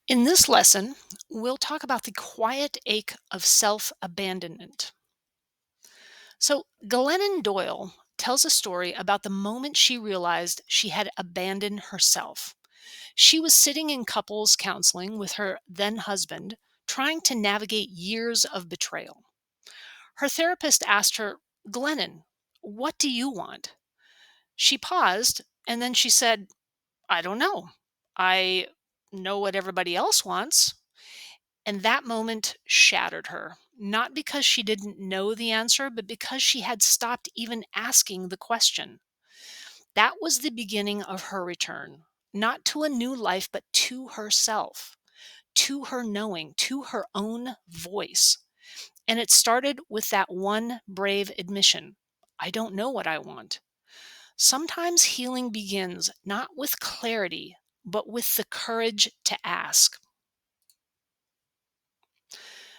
In this lesson, we'll talk about the quiet ache of self abandonment. So, Glennon Doyle tells a story about the moment she realized she had abandoned herself. She was sitting in couples counseling with her then husband, trying to navigate years of betrayal. Her therapist asked her, Glennon, what do you want? She paused and then she said, I don't know. I know what everybody else wants. And that moment shattered her, not because she didn't know the answer, but because she had stopped even asking the question. That was the beginning of her return, not to a new life, but to herself, to her knowing, to her own voice. And it started with that one brave admission: I don't know what I want. Sometimes healing begins not with clarity, but with the courage to ask.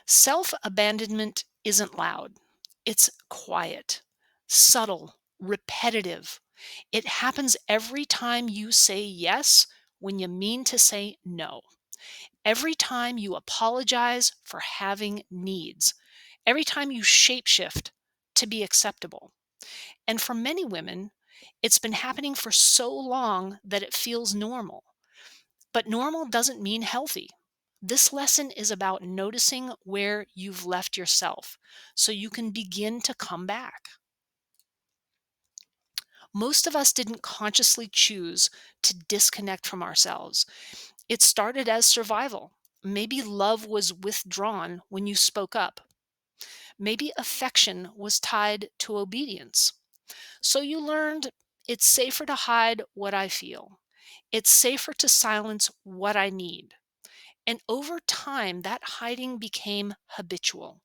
Self abandonment isn't loud, it's quiet, subtle, repetitive. It happens every time you say yes when you mean to say no, every time you apologize for having needs, every time you shapeshift to be acceptable. And for many women, it's been happening for so long that it feels normal. But normal doesn't mean healthy. This lesson is about noticing where you've left yourself so you can begin to come back. Most of us didn't consciously choose to disconnect from ourselves. It started as survival. Maybe love was withdrawn when you spoke up. Maybe affection was tied to obedience. So you learned it's safer to hide what I feel. It's safer to silence what I need. And over time, that hiding became habitual,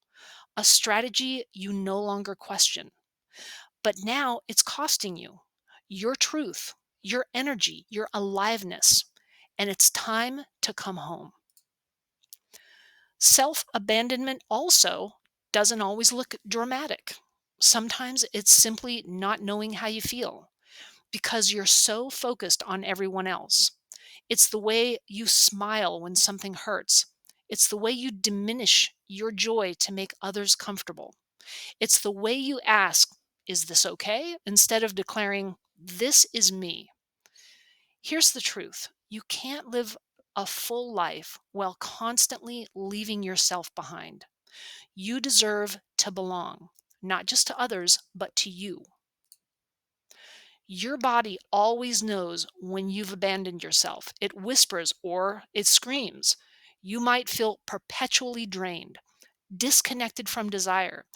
a strategy you no longer question. But now it's costing you your truth, your energy, your aliveness, and it's time to come home. Self abandonment also doesn't always look dramatic. Sometimes it's simply not knowing how you feel because you're so focused on everyone else. It's the way you smile when something hurts. It's the way you diminish your joy to make others comfortable. It's the way you ask, is this okay? Instead of declaring, this is me. Here's the truth: you can't live a full life while constantly leaving yourself behind. You deserve to belong, not just to others, but to you. Your body always knows when you've abandoned yourself. It whispers or it screams. You might feel perpetually drained, disconnected from desire.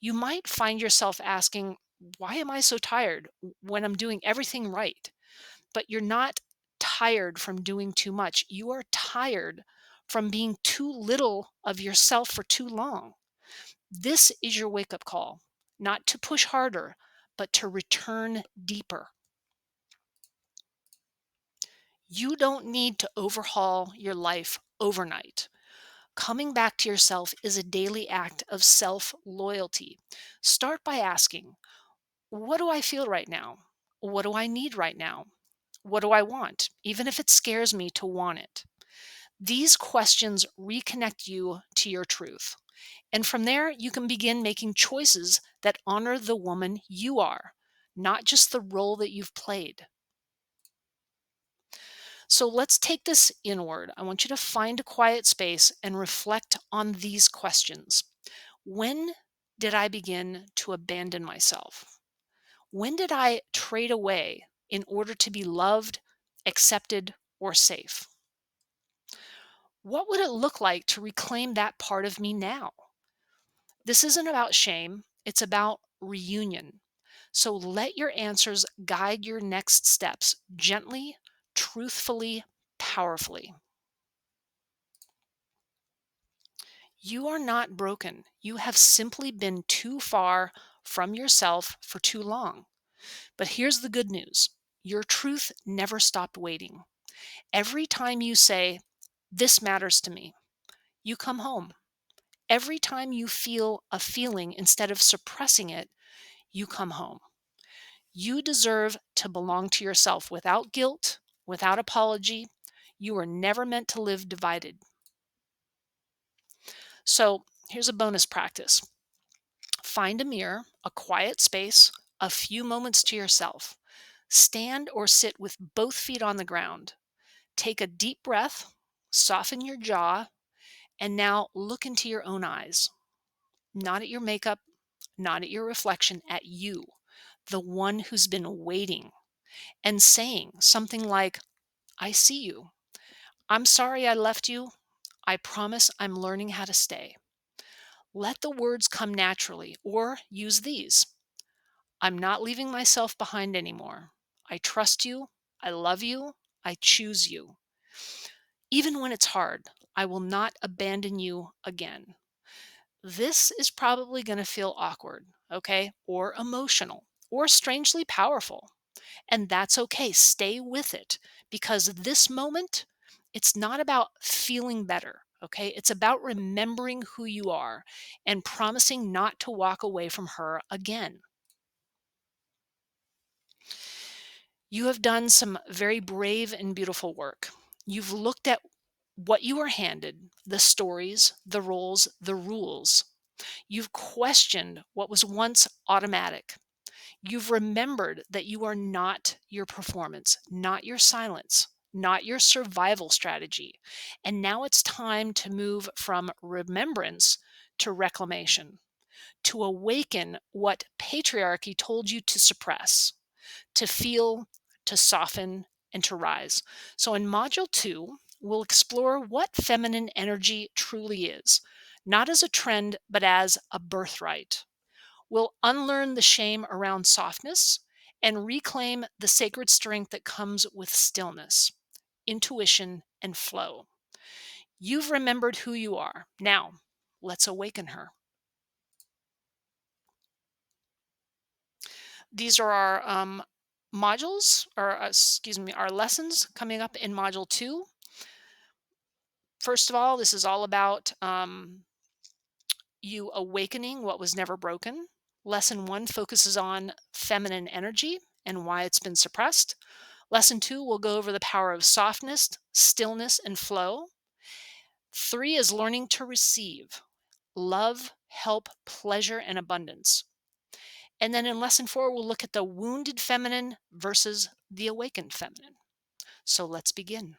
You might find yourself asking, why am I so tired when I'm doing everything right? But you're not tired from doing too much. You are tired from being too little of yourself for too long. This is your wake up call, not to push harder, but to return deeper. You don't need to overhaul your life overnight. Coming back to yourself is a daily act of self loyalty. Start by asking, what do I feel right now? What do I need right now? What do I want, even if it scares me to want it? These questions reconnect you to your truth. And from there, you can begin making choices that honor the woman you are, not just the role that you've played. So let's take this inward. I want you to find a quiet space and reflect on these questions. When did I begin to abandon myself? When did I trade away in order to be loved, accepted, or safe? What would it look like to reclaim that part of me now? This isn't about shame, it's about reunion. So let your answers guide your next steps gently, truthfully, powerfully. You are not broken. You have simply been too far from yourself for too long. But here's the good news: your truth never stopped waiting. Every time you say, this matters to me, you come home. Every time you feel a feeling instead of suppressing it, you come home. You deserve to belong to yourself without guilt, without apology. You were never meant to live divided. So here's a bonus practice. Find a mirror, a quiet space, a few moments to yourself. Stand or sit with both feet on the ground. Take a deep breath, soften your jaw, and now look into your own eyes. Not at your makeup, not at your reflection, at you, the one who's been waiting, and saying something like, I see you. I'm sorry I left you. I promise I'm learning how to stay. Let the words come naturally, or use these. I'm not leaving myself behind anymore. I trust you. I love you. I choose you. Even when it's hard, I will not abandon you again. This is probably going to feel awkward, okay, or emotional, or strangely powerful. And that's okay. Stay with it, because this moment, it's not about feeling better, okay? It's about remembering who you are and promising not to walk away from her again. You have done some very brave and beautiful work. You've looked at what you were handed, the stories, the roles, the rules. You've questioned what was once automatic. You've remembered that you are not your performance, not your silence, not your survival strategy. And now it's time to move from remembrance to reclamation, to awaken what patriarchy told you to suppress, to feel, to soften, and to rise. So in module 2, we'll explore what feminine energy truly is, not as a trend, but as a birthright. We'll unlearn the shame around softness and reclaim the sacred strength that comes with stillness, intuition, and flow. You've remembered who you are. Now, let's awaken her. These are our modules, or excuse me, our lessons coming up in module 2. First of all, this is all about you awakening what was never broken. Lesson 1 focuses on feminine energy and why it's been suppressed. Lesson 2 will go over the power of softness, stillness, and flow. 3 is learning to receive love, help, pleasure, and abundance. And then in lesson 4, we'll look at the wounded feminine versus the awakened feminine. So let's begin.